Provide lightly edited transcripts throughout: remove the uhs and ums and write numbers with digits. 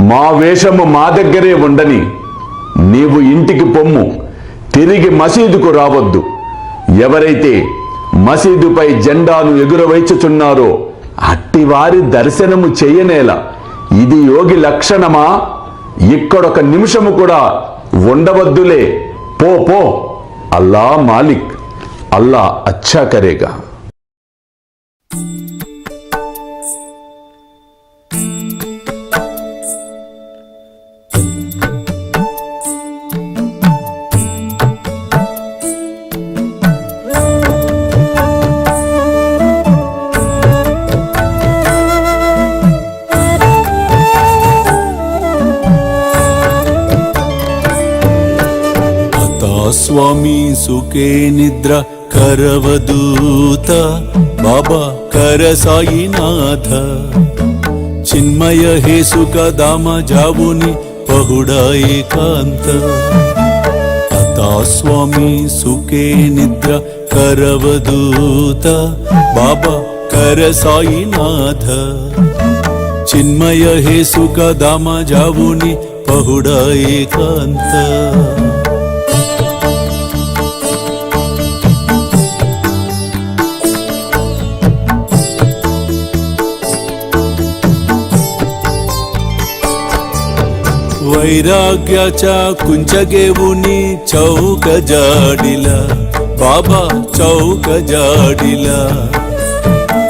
మా వేషము మా దగ్గరే ఉండని, నీవు ఇంటికి పొమ్ము, తిరిగి మసీదుకు రావద్దు. ఎవరైతే మసీదుపై జెండాను ఎగురవైచుచున్నారో అట్టివారి దర్శనము చెయ్యనేలా. ఇది యోగి లక్షణమా? ఇక్కడొక నిమిషము కూడా ఉండవద్దులే. పో పో, అల్లా మాలిక్, అల్లా అచ్చా కరేగా. స్వామి సుఖే నిద్ర కరవదూత బాబా కర సాయినాథ చిన్మయ హే సుఖ దామ జావుని పహుడా ఏకాంత అతా స్వామి సుఖే నిద్ర కరవదూత బాబా కర సాయినాథ చిన్మయ హే సుఖ దామ జావుని పహుడా ఏకాంత वैराग्याच्या कुंचगेवुनी चौक जाडिला बाबा चौक जाडिला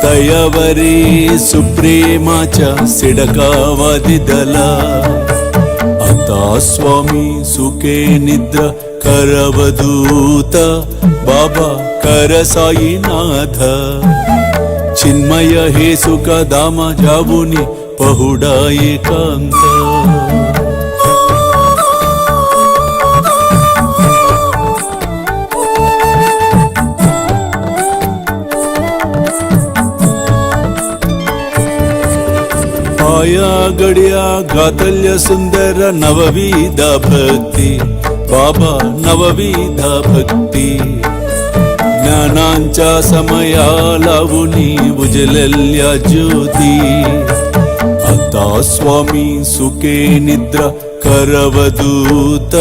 तयावरी सुप्रेमाच्या सिडकावादिदला आता स्वामी सुखे निद्र करवदूत बाबा कर साईनाथ चिन्मय हे सुख दाम जावुनी पहुडा एकांत आया गड्या गातल्य सुंदर नवविध भक्ती बाबा नवविध भक्ती ज्ञानांच्या समया लावुनी उजलल्या ज्योती आता स्वामी सुखे निद्रा करवदूत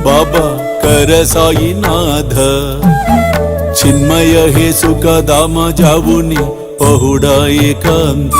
बाबा कर साईनाथ चिन्मय हे सुख दाम जावुनी पहुडा एकांत